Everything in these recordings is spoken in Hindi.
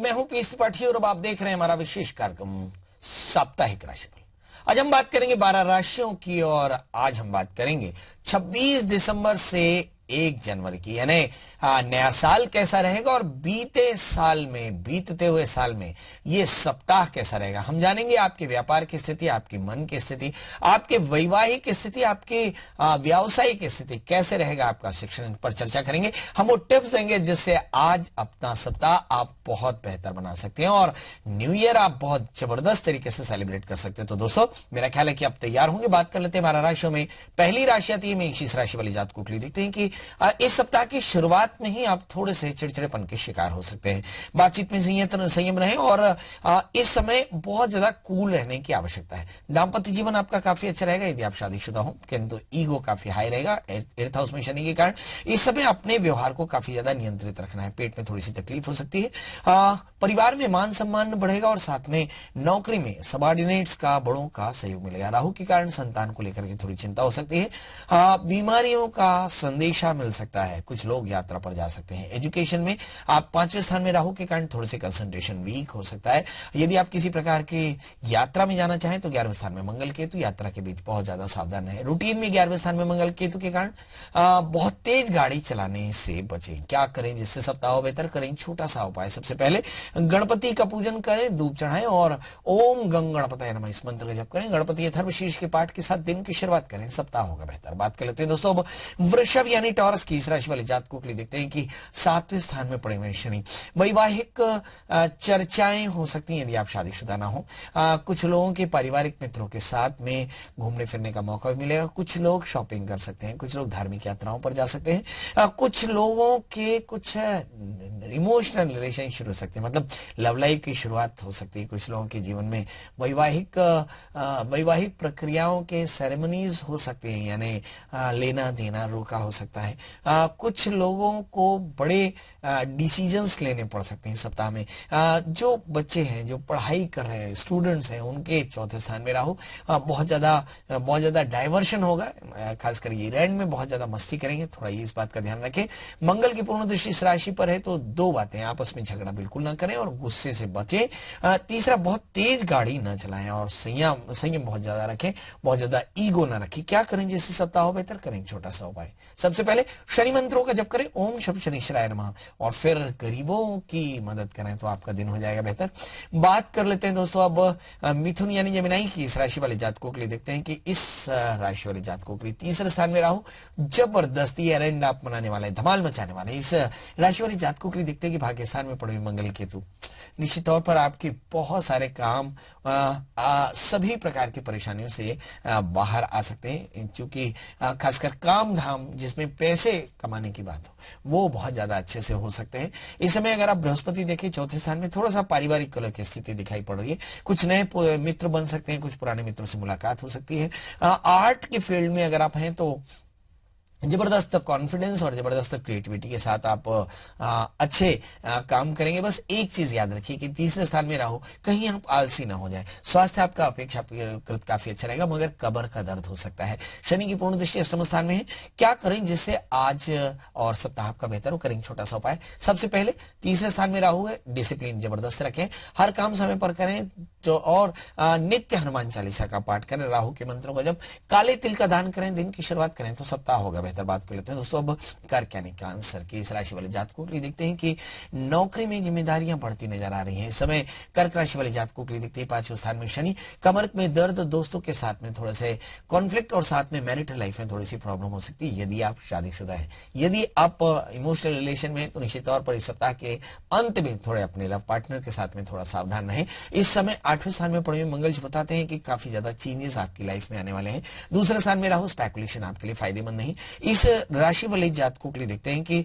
मैं हूं पीस त्रिपाठी और अब आप देख रहे हैं हमारा विशेष कार्यक्रम साप्ताहिक राशिफल। आज हम बात करेंगे 12 राशियों की और आज हम बात करेंगे 26 दिसंबर से 1 जनवरी की, यानी नया साल कैसा रहेगा और बीतते हुए साल में ये सप्ताह कैसा रहेगा। हम जानेंगे आपके व्यापार की स्थिति, आपकी मन की स्थिति, आपके वैवाहिक स्थिति, आपकी व्यावसायिक स्थिति कैसे रहेगा, आपका शिक्षण पर चर्चा करेंगे। हम वो टिप्स देंगे जिससे आज अपना सप्ताह आप बहुत बेहतर बना सकते हैं और न्यू ईयर आप बहुत जबरदस्त तरीके से सेलिब्रेट कर सकते हैं। तो दोस्तों मेरा ख्याल है कि आप तैयार होंगे। बात कर लेते हैं 12 राशियों में। पहली राशि आती है मेष राशि वाली जातकों के लिए। देखते हैं कि इस सप्ताह की शुरुआत में ही आप थोड़े से चिड़चिड़ेपन के शिकार हो सकते हैं। बातचीत में संयम रहें और इस समय बहुत ज्यादा कूल रहने की आवश्यकता है। दाम्पत्य जीवन आपका काफी अच्छा रहेगा यदि आप शादीशुदा हो, किंतु ईगो काफी हाई रहेगा 8th हाउस में शनि के कारण। इस समय अपने व्यवहार को काफी ज्यादा नियंत्रित रखना है। पेट में थोड़ी सी तकलीफ हो सकती है। परिवार में मान सम्मान बढ़ेगा और साथ में नौकरी में सबॉर्डिनेट्स का, बड़ों का सहयोग मिलेगा। राहु के कारण संतान को लेकर के थोड़ी चिंता हो सकती है। बीमारियों का संदेशा मिल सकता है। कुछ लोग यात्रा पर जा सकते हैं। एजुकेशन में आप 5वें स्थान में राहु के कारण थोड़े से कंसंट्रेशन वीक हो सकता है। यदि आप किसी प्रकार की यात्रा में जाना चाहें तो 11वें स्थान में मंगल केतु, यात्रा के बीच बहुत ज्यादा सावधान है। रूटीन में 11वें स्थान में मंगल केतु के कारण बहुत तेज गाड़ी चलाने से बचें। क्या करें जिससे सप्ताह बेहतर करें? छोटा सा उपाय। सबसे पहले गणपति का पूजन करें, धूप चढ़ाएं और ओम गंग गणपतये नमः इस मंत्र का जप करें। गणपति अथर्वशीर्ष के पाठ के साथ दिन की शुरुआत करें, सप्ताह होगा बेहतर। बात कर लेते हैं दोस्तों वृषभ यानी टॉरस की इस राशि वाले जातकों के लिए। देखते हैं कि 7वें स्थान में पड़े हुए शनि। वैवाहिक चर्चाएं हो सकती हैं यदि आप शादीशुदा ना हो। कुछ लोगों के पारिवारिक मित्रों के साथ में घूमने फिरने का मौका भी मिलेगा। कुछ लोग शॉपिंग कर सकते हैं, कुछ लोग धार्मिक यात्राओं पर जा सकते हैं। कुछ लोगों के कुछ इमोशनल रिलेशन शुरू हो सकते हैं, मतलब लव लाइफ की शुरुआत हो सकती है। कुछ लोगों के जीवन में वैवाहिक प्रक्रियाओं के सेरेमनीज हो सकते हैं, यानी लेना देना रोका हो सकता है। कुछ लोगों को बड़े डिसीजंस लेने पड़ सकते हैं सप्ताह में। जो बच्चे हैं, जो पढ़ाई कर रहे हैं, स्टूडेंट्स हैं, उनके 4थे स्थान में राहु। बहुत ज्यादा डाइवर्शन होगा, खासकर ये रैंड में बहुत ज्यादा मस्ती करेंगे, थोड़ा ये इस बात का ध्यान रखें। मंगल की पूर्ण दृष्टि इस राशि पर है तो 2 बातें, आपस में झगड़ा बिल्कुल ना करें और गुस्से से बचें। तीसरा, बहुत तेज गाड़ी ना चलाएं और संयम बहुत ज्यादा रखें, बहुत ज्यादा ईगो ना रखें। क्या करें जिससे सप्ताह बेहतर करें? छोटा सा उपाय। सबसे पहले शनि मंत्रों का जप करें, ओम शब शनिश्चराय नमः, और फिर गरीबों की मदद करें तो आपका दिन हो जाएगा बेहतर। बात कर लेते हैं दोस्तों अब मिथुन यानी जमिनाई की इस राशि वाले जातकों के लिए। देखते हैं कि इस राशि वाले जातकों के लिए 3रे स्थान में राहु जबरदस्ती एरेंड आप मनाने वाले, धमाल मचाने वाले। इस राशि वाले जातकों के लिए देखते हैं कि भाग्य स्थान में पड़े हुए मंगल केतु निश्चित तौर पर आपके बहुत सारे काम सभी प्रकार की परेशानियों से बाहर आ सकते हैं, क्योंकि खासकर काम धाम जिसमें पैसे कमाने की बात हो वो बहुत ज्यादा अच्छे से हो सकते हैं। इस समय अगर आप बृहस्पति देखें 4थे स्थान में, थोड़ा सा पारिवारिक कलह की स्थिति दिखाई पड़ रही है। कुछ नए मित्र बन सकते हैं, कुछ पुराने मित्रों से मुलाकात हो सकती है। आर्ट के फील्ड में अगर आप हैं तो जबरदस्त कॉन्फिडेंस और जबरदस्त क्रिएटिविटी के साथ आप अच्छे काम करेंगे। बस एक चीज याद रखिए कि 3रे स्थान में राहु, कहीं आप आलसी ना हो जाए। स्वास्थ्य आपका अपेक्षाकृत काफी अच्छा रहेगा, मगर कमर का दर्द हो सकता है। शनि की पूर्ण दृष्टि 8वें स्थान में है। क्या करें जिससे आज और सप्ताह आपका बेहतर हो? करेंगे छोटा सा उपाय। सबसे पहले 3रे स्थान में राहु है, डिसिप्लिन जबरदस्त रखें, हर काम समय पर करें जो, और नित्य हनुमान चालीसा का पाठ करें, राहु के मंत्रों का जब, काले तिल का दान करें, दिन की शुरुआत करें तो सप्ताह होगा बेहतर। बात कर लेते हैं दोस्तों अब कर्क यानी कैंसर की इस राशि वाले जातकों के लिए। देखते हैं कि नौकरी में जिम्मेदारियां बढ़ती नजर आ रही हैं। इस समय कर्क राशि वाले जातकों के लिए देखते हैं 5वें स्थान में शनि, कमर में दर्द, दोस्तों के साथ में थोड़े से कॉन्फ्लिक्ट और साथ में मैरिटल लाइफ में थोड़ी सी प्रॉब्लम हो सकती है यदि आप शादीशुदा है। यदि आप इमोशनल रिलेशन में तो निश्चित तौर पर इस सप्ताह के अंत में थोड़े अपने लव पार्टनर के साथ में थोड़ा सावधान रहें। इस समय 8वें स्थान में पड़े हुए मंगल जी बताते हैं कि काफी ज्यादा चेंजेस आपकी लाइफ में आने वाले हैं। 2रे स्थान में राहु, स्पेकुलेशन आपके लिए फायदेमंद नहीं। इस राशि वाले जातकों के लिए देखते हैं कि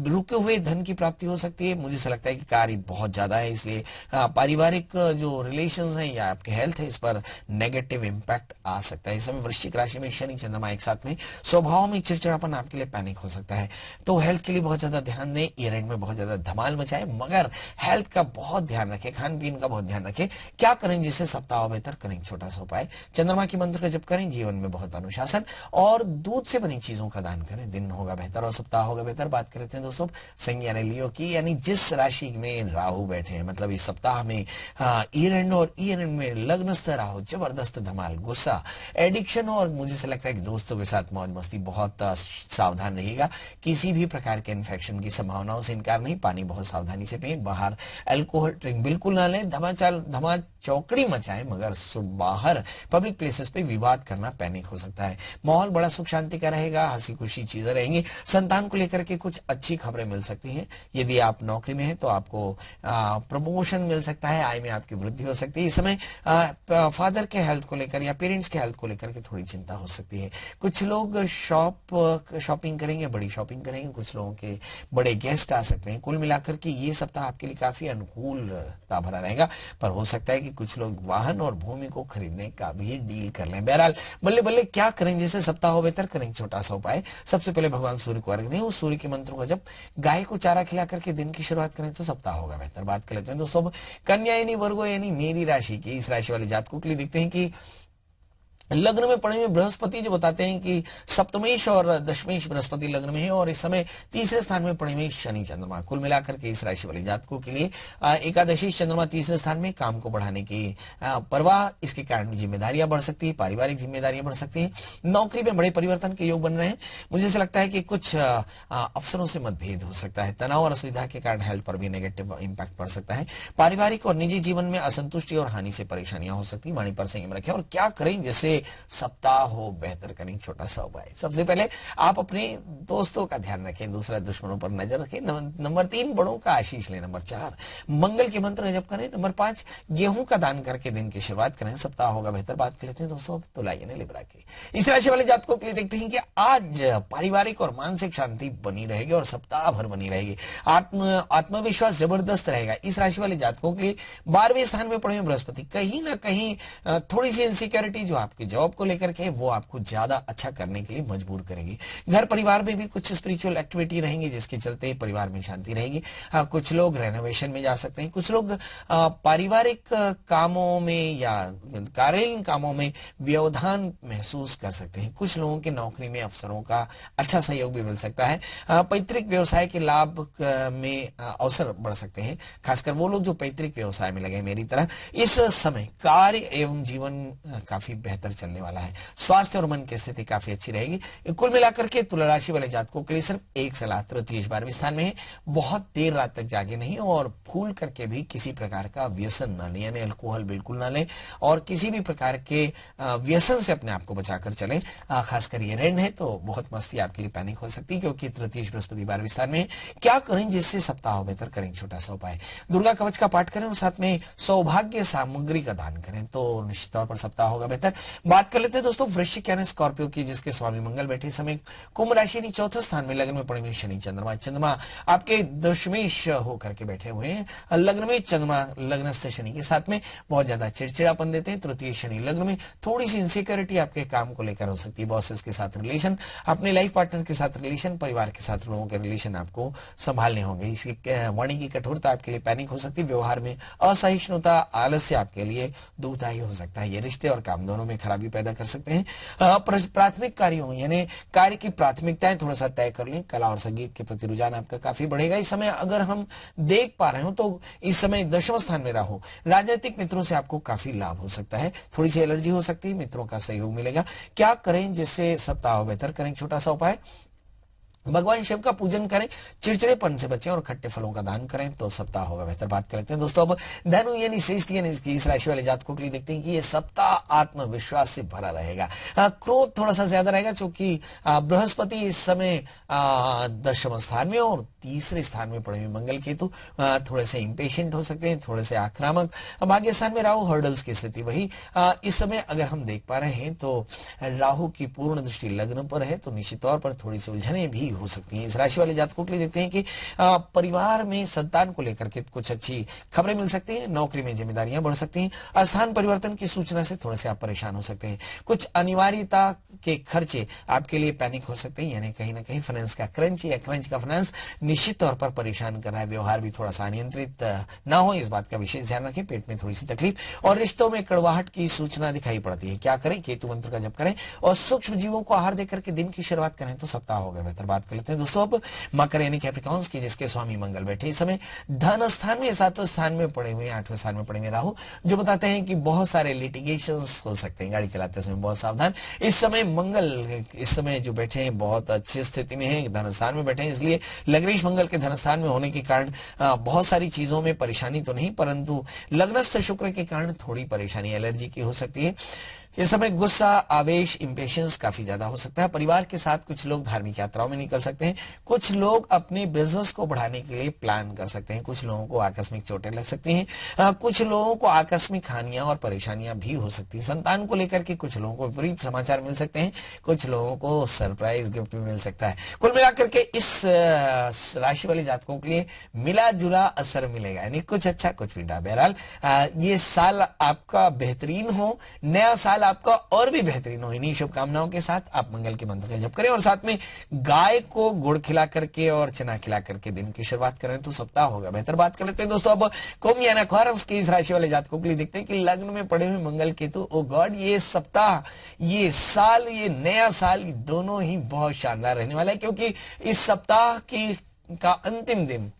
रुके हुए धन की प्राप्ति हो सकती है। मुझे ऐसा लगता है कि कार्य बहुत ज्यादा है, इसलिए पारिवारिक जो रिलेशंस हैं या आपके हेल्थ है इस पर नेगेटिव इंपैक्ट आ सकता है। इस समय वृश्चिक राशि में शनि चंद्रमा एक साथ में, स्वभाव में चिड़चिड़ापन आपके लिए पैनिक हो सकता है, तो हेल्थ के लिए बहुत ज्यादा ध्यान दें। ईयर एंड में बहुत ज्यादा धमाल मचाए, मगर हेल्थ का बहुत ध्यान रखें, खान पीन का बहुत ध्यान रखें। क्या करें जिससे सप्ताह बेहतर करें? छोटा सा उपाय, चंद्रमा की मंत्र का जप करें, जीवन में बहुत अनुशासन और दूध से बनी चीजों चीजों का दान करें, दिन होगा बेहतर और सप्ताह होगा बेहतर। बात करते हैं दोस्तों सिंह यानी लियो की, यानी जिस राशि में राहु बैठे हैं, मतलब इस सप्ताह में ईयर एंड और ईयर एंड में लग्नस्थ राहु, जबरदस्त धमाल, गुस्सा, एडिक्शन और मुझे से लगता है कि दोस्तों के साथ मौज मस्ती। बहुत सावधान रहिएगा, किसी भी प्रकार के इन्फेक्शन की संभावनाओं से इनकार नहीं। पानी बहुत सावधानी से पिए, बाहर अल्कोहल ड्रिंक बिल्कुल ना लें, धमा चौकड़ी मचाएं, मगर बाहर पब्लिक प्लेसेस पे विवाद करना पैनिक हो सकता है। माहौल बड़ा सुख शांति का रहेगा, हंसी खुशी चीजें रहेंगी। संतान को लेकर के कुछ अच्छी खबरें मिल सकती हैं। यदि आप नौकरी में हैं तो आपको प्रमोशन मिल सकता है, आय में आपकी वृद्धि हो सकती है। इस समय फादर के हेल्थ को लेकर या पेरेंट्स के हेल्थ को लेकर के थोड़ी चिंता हो सकती है। कुछ लोग शॉपिंग करेंगे, बड़ी शॉपिंग करेंगे, कुछ लोगों के बड़े गेस्ट आ सकते हैं। कुल मिलाकर के ये सप्ताह आपके लिए काफी अनुकूलता भरा रहेगा, पर हो सकता है कि कुछ लोग वाहन और भूमि को खरीदने का भी डील कर लें। बहरहाल बल्ले बल्ले क्या करें जिससे सप्ताह हो बेहतर, करें छोटा सा उपाय। सबसे पहले भगवान सूर्य को अर्घ्य दें, उस सूर्य के मंत्रों का जब गाय को चारा खिला करके दिन की शुरुआत करें तो सप्ताह होगा बेहतर। बात कर लेते हैं दोस्तों कन्या यानी वर्गो यानी मेरी राशि की, इस राशि वाले जातकों के लिए देखते हैं कि लग्न में पड़े हुए बृहस्पति जो बताते हैं कि सप्तमेश और दशमेश बृहस्पति लग्न में है, और इस समय तीसरे स्थान में पड़े हुए शनि चंद्रमा। कुल मिलाकर के इस राशि वाले जातकों के लिए एकादशी चंद्रमा तीसरे स्थान में, काम को बढ़ाने की परवाह, इसके कारण जिम्मेदारियां बढ़ सकती है, पारिवारिक जिम्मेदारियां बढ़ सकती हैं। नौकरी में बड़े परिवर्तन के योग बन रहे हैं। मुझे ऐसा लगता है कि कुछ अफसरों से मतभेद हो सकता है। तनाव और असुविधा के कारण हेल्थ पर भी नेगेटिव इंपैक्ट पड़ सकता है। पारिवारिक और निजी जीवन में असंतुष्टि और हानि से परेशानियां हो सकती है। वाणी पर संयम रखें। और क्या करें जिससे सप्ताह हो बेहतर, करें छोटा सा उपाय। सबसे पहले आप अपने दोस्तों का ध्यान रखें, दूसरा दुश्मनों पर नजर रखें। नंबर 3 बड़ों का आशीष लें। नंबर 4 मंगल के मंत्र जप करें। नंबर 5 गेहूं का दान करके दिन की शुरुआत करें, सप्ताह होगा बेहतर। बात कर लेते हैं दोस्तों तो लाइए लिब्रा की, इस राशि वाले जातकों के लिए देखते हैं कि आज पारिवारिक और मानसिक शांति बनी रहेगी और सप्ताह भर बनी रहेगी। आत्मविश्वास जबरदस्त रहेगा। इस राशि वाले जातकों के लिए 12वें स्थान में पड़े हुए बृहस्पति कहीं ना कहीं थोड़ी सी इनसिक्योरिटी जो आपके जॉब को लेकर के वो आपको ज्यादा अच्छा करने के लिए मजबूर करेगी। घर परिवार में भी कुछ स्पिरिचुअल एक्टिविटी रहेंगी जिसके चलते परिवार में शांति रहेगी। कुछ लोग रेनोवेशन में जा सकते हैं, कुछ लोग पारिवारिक कामों में या कार्यालयीन कामों में व्यवधान महसूस कर सकते हैं। कुछ लोगों के नौकरी में अफसरों का अच्छा सहयोग भी मिल सकता है। पैतृक व्यवसाय के लाभ में अवसर बढ़ सकते हैं, खासकर वो लोग जो पैतृक व्यवसाय में लगे मेरी तरह। इस समय कार्य एवं जीवन काफी बेहतर चलने वाला है। स्वास्थ्य और मन की स्थिति काफी अच्छी रहेगी। कुल मिलाकर के तुला राशि वाले जातकों के लिए सिर्फ एक सलाह, तृतीय 12वें स्थान में है, बहुत देर रात तक जागे नहीं और भूल करके भी किसी प्रकार का व्यसन न लें, यानी अल्कोहल बिल्कुल ना लें और किसी भी प्रकार के व्यसन से अपने आप को बचाकर चलें। खासकर ये ऋण है तो बहुत मस्ती आपके लिए पैनिक हो सकती है, क्योंकि तृतीय बृहस्पति 12वें स्थान में है। क्या करें जिससे सप्ताह बेहतर, करें छोटा सा उपाय। दुर्गा कवच का पाठ करें और साथ में सौभाग्य सामग्री का दान करें तो निश्चित तौर पर सप्ताह होगा बेहतर। बात कर लेते हैं दोस्तों वृश्चिक यानी स्कॉर्पियो की, जिसके स्वामी मंगल बैठे समय कुंभ राशि यानी चौथे स्थान में लग्न में पड़े हुए शनि चंद्रमा। चंद्रमा आपके दशमेश होकर के बैठे हुए हैं लग्न में। चंद्रमा लग्नस्थ शनि के साथ में बहुत ज्यादा चिड़चिड़ापन देते हैं। तृतीय शनि लग्न में थोड़ी सी इनसिक्योरिटी आपके काम को लेकर हो सकती है। बॉसेस के साथ रिलेशन, अपने लाइफ पार्टनर के साथ रिलेशन, परिवार के साथ लोगों के रिलेशन आपको संभालने होंगे। इसकी वाणी की कठोरता आपके लिए पैनिक हो सकती है। व्यवहार में असहिष्णुता, आलस्य आपके लिए दुखदायी हो सकता है। ये रिश्ते और काम दोनों में खराबी पैदा कर सकते हैं। प्राथमिक कार्यों यानी कार्य की प्राथमिकताएं थोड़ा सा तय कर लें। कला और संगीत के प्रति रुझान आपका काफी बढ़ेगा। इस समय अगर हम देख पा रहे हो तो इस समय 10वें स्थान में राहु, राजनीतिक मित्रों से आपको काफी लाभ हो सकता है। थोड़ी सी एलर्जी हो सकती है, मित्रों का सहयोग मिलेगा। क्या करें जिससे सप्ताह बेहतर, करें छोटा सा उपाय। भगवान शिव का पूजन करें, चिड़चिड़ेपन से बचें और खट्टे फलों का दान करें तो सप्ताह होगा बेहतर। बात कर लेते हैं दोस्तों अब धनु यानी श्रेष्ठ यानी इस राशि वाले जातकों के लिए देखते हैं कि ये सप्ताह आत्मविश्वास से भरा रहेगा। क्रोध थोड़ा सा ज्यादा रहेगा क्योंकि बृहस्पति इस समय 10वें स्थान में और तीसरे स्थान में पड़े हुए मंगल केतु थोड़े से इंपेशेंट हो सकते हैं, थोड़े से आक्रामक। भाग्य स्थान में राहु, हर्डल्स की स्थिति वही। इस समय अगर हम देख पा रहे हैं तो राहु की पूर्ण दृष्टि लग्न पर है तो निश्चित तौर पर थोड़ी सी उलझने भी हो सकती हैं। इस राशि वाले जातकों के लिए देखते हैं कि परिवार में संतान को लेकर के कुछ अच्छी खबरें मिल सकती हैं। नौकरी में जिम्मेदारियां बढ़ सकती हैं। स्थान परिवर्तन की सूचना से थोड़े से आप परेशान हो सकते हैं। कुछ अनिवार्यता के खर्चे आपके लिए पैनिक हो सकते हैं, यानी कहीं ना कहीं फाइनेंस का क्रंच या क्रंच का फाइनेंस निश्चित तौर पर परेशान कर रहा है। व्यवहार भी थोड़ा सा अनियंत्रित ना हो, इस बात का विशेष ध्यान रखें। पेट में थोड़ी सी तकलीफ और रिश्तों में कड़वाहट की सूचना दिखाई पड़ती है। क्या करें? केतु मंत्र का जप करें और सूक्ष्म जीवों को आहार देकर के दिन की शुरुआत करें तो सप्ताह होगा बेहतर। बात कर लेते हैं दोस्तों अब मकर यानी कैप्रिकॉन्स की, जिसके स्वामी मंगल बैठे इस समय धन स्थान में, 7वें स्थान में पड़े हुए, 8वें स्थान में पड़े हुए राहु, जो बताते हैं कि बहुत सारे लिटिगेशंस हो सकते हैं। गाड़ी चलाते समय बहुत सावधान। इस समय मंगल इस समय जो बैठे हैं बहुत अच्छी स्थिति में है, धन स्थान में बैठे हैं, इसलिए लग्नेश मंगल के धन स्थान में होने के कारण बहुत सारी चीजों में परेशानी तो नहीं, परंतु लग्नस्थ शुक्र के कारण थोड़ी परेशानी एलर्जी की हो सकती है। इस समय गुस्सा, आवेश, इंपेशंस काफी ज्यादा हो सकता है। परिवार के साथ कुछ लोग धार्मिक यात्राओं में निकल सकते हैं। कुछ लोग अपने बिजनेस को बढ़ाने के लिए प्लान कर सकते हैं। कुछ लोगों को आकस्मिक चोटें लग सकती हैं। कुछ लोगों को आकस्मिक हानियां और परेशानियां भी हो सकती हैं। संतान को लेकर के कुछ लोगों को विपरीत समाचार मिल सकते हैं। कुछ लोगों को सरप्राइज गिफ्ट भी मिल सकता है। कुल मिलाकर के इस राशि वाले जातकों के लिए मिला जुला असर मिलेगा, यानी कुछ अच्छा कुछ भी। बहरहाल ये साल आपका बेहतरीन हो, नया साल आपका और भी बेहतरीन हो। इन्हीं शुभकामनाओं के साथ आप मंगल के मंत्र का जप करें और साथ में गाय को गुड़ खिला करके और चना खिला करके दिन की शुरुआत करें तो सप्ताह होगा बेहतर। बात कर लेते हैं दोस्तों अब कुंभ यानी एक्वारियस की इस राशि वाले जातकों के लिए। देखते हैं कि लग्न में पड़े हुए मंगल केतु, ओ गॉड, ये सप्ताह, ये साल, ये नया साल, दोनों ही बहुत शानदार रहने वाला है, क्योंकि इस सप्ताह का अंतिम दिन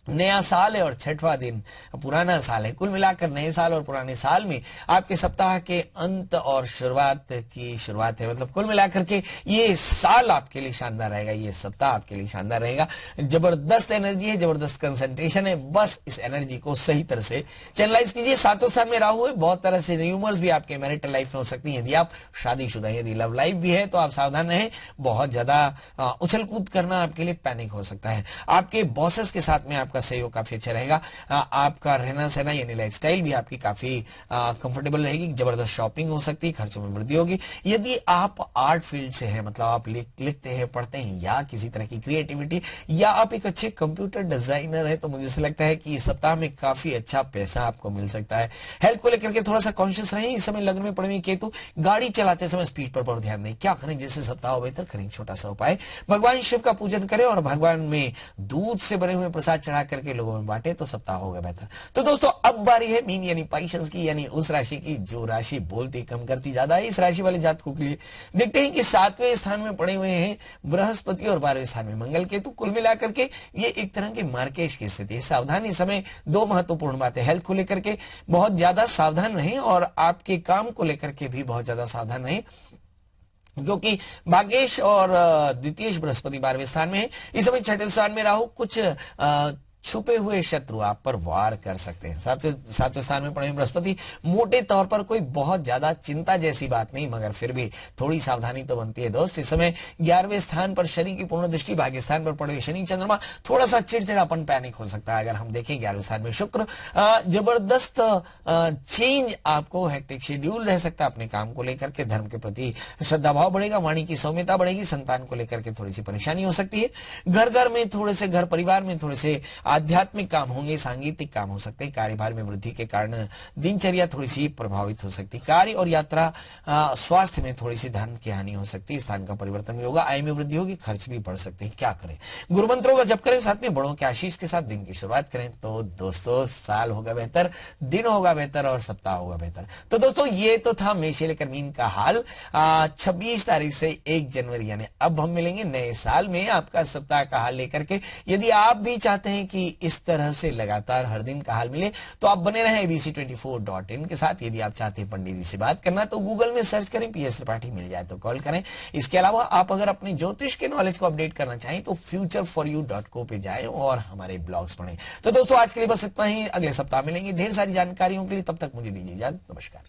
नया साल है और छठवां दिन पुराना साल है। कुल मिलाकर नए साल और पुराने साल में आपके सप्ताह के अंत और शुरुआत की शुरुआत है। मतलब कुल मिलाकर के ये साल आपके लिए शानदार रहेगा, ये सप्ताह आपके लिए शानदार रहेगा। जबरदस्त एनर्जी है, जबरदस्त कंसंट्रेशन है। बस इस एनर्जी को सही तरह से चैनलाइज कीजिए। 7वें स्थान में राहु है, बहुत तरह से र्यूमर्स भी आपके मैरिटल लाइफ में हो सकती है। यदि आप शादीशुदा, यदि लव लाइफ भी है तो आप सावधान रहें। बहुत ज्यादा उछल कूद करना आपके लिए पैनिक हो सकता है। आपके बॉसेस के साथ में आपका सहयोग काफी अच्छा रहेगा। आपका रहना सहना यानी लाइफस्टाइल भी आपकी काफी कंफर्टेबल रहेगी। जबरदस्त शॉपिंग हो सकती है, खर्चों में वृद्धि होगी। यदि आप आर्ट फील्ड से हैं, मतलब आप लिखते हैं, पढ़ते हैं, या किसी तरह की क्रिएटिविटी, या आप एक अच्छे कंप्यूटर डिजाइनर है, तो मुझे ऐसा लगता है कि इस सप्ताह में काफी अच्छा पैसा आपको मिल सकता है। हेल्थ को लेकर के थोड़ा सा कॉन्शियस रहें। इस समय लग्न में पड़े हुए केतु, गाड़ी चलाते समय स्पीड पर बहुत ध्यान दें। क्या करें जिससे सप्ताह हो बेहतर? करें छोटा सा उपाय, भगवान शिव का पूजन करें और भगवान में दूध से बने हुए प्रसाद चढ़ा करके लोगों में बांटे तो सप्ताह होगा बेहतर। तो दोस्तों अब बारी है मीन यानी पाइशंस की, यानी उस राशि की जो राशि बोलती कम करती ज्यादा है। इस राशि वाले जातकों के लिए देखते हैं कि 7वें स्थान में पड़े हुए हैं बृहस्पति और 12वें स्थान में मंगल केतु। कुल मिलाकर के ये एक तरह की मार्केश की स्थिति है। सावधान इस समय दो महत्वपूर्ण बातें, हेल्थ को लेकर के बहुत ज्यादा सावधान रहें और आपके काम को लेकर के भी बहुत ज्यादा सावधान रहें, क्योंकि भाग्येश और द्वितीय बृहस्पति 12वें स्थान में है। इस समय 6ठे स्थान में राहु कुछ छुपे हुए शत्रु आप पर वार कर सकते हैं। सातवें स्थान में पड़े बृहस्पति, मोटे तौर पर कोई बहुत ज्यादा चिंता जैसी बात नहीं, मगर फिर भी थोड़ी सावधानी तो बनती है दोस्त। इस समय 11वें स्थान पर शनि की पूर्ण दृष्टि, भाग्य स्थान पर पड़े शनि चंद्रमा, थोड़ा सा चिड़चिड़ापन, पैनिक हो सकता है। अगर हम देखें 11वें स्थान में शुक्र, जबरदस्त चेंज, आपको हेक्टिक शेड्यूल रह सकता है अपने काम को लेकर के। धर्म के प्रति श्रद्धा भाव बढ़ेगा, वाणी की सौम्यता बढ़ेगी। संतान को लेकर के थोड़ी सी परेशानी हो सकती है। घर में थोड़े से, घर परिवार में थोड़े से आध्यात्मिक काम होंगे, सांगीतिक काम हो सकते हैं। कार्यभार में वृद्धि के कारण दिनचर्या थोड़ी सी प्रभावित हो सकती है। कार्य और यात्रा, स्वास्थ्य में थोड़ी सी धन की हानि हो सकती है। स्थान का परिवर्तन भी होगा, आय में वृद्धि होगी, खर्च भी बढ़ सकते हैं। क्या करें? गुरु मंत्रों का जप करें, साथ में बड़ों के आशीष के साथ दिन की शुरुआत करें तो दोस्तों साल होगा बेहतर, दिन होगा बेहतर और सप्ताह होगा बेहतर। तो दोस्तों ये तो था मेष लेकर मीन का हाल 26 तारीख से 1 जनवरी, यानी अब हम मिलेंगे नए साल में आपका सप्ताह का हाल लेकर के। यदि आप भी चाहते हैं कि इस तरह से लगातार हर दिन का हाल मिले तो आप बने रहें abc24.in के साथ। यदि आप चाहते हैं पंडित जी से बात करना तो गूगल में सर्च करें, PS त्रिपाठी मिल जाए तो कॉल करें। इसके अलावा आप अगर अपने ज्योतिष के नॉलेज को अपडेट करना चाहें तो futureforyou.co पे जाएं और हमारे ब्लॉग्स पढ़ें। तो दोस्तों आज के लिए बस इतना ही, अगले सप्ताह मिलेंगे ढेर सारी जानकारियों के लिए। तब तक मुझे दीजिए इजाजत, नमस्कार।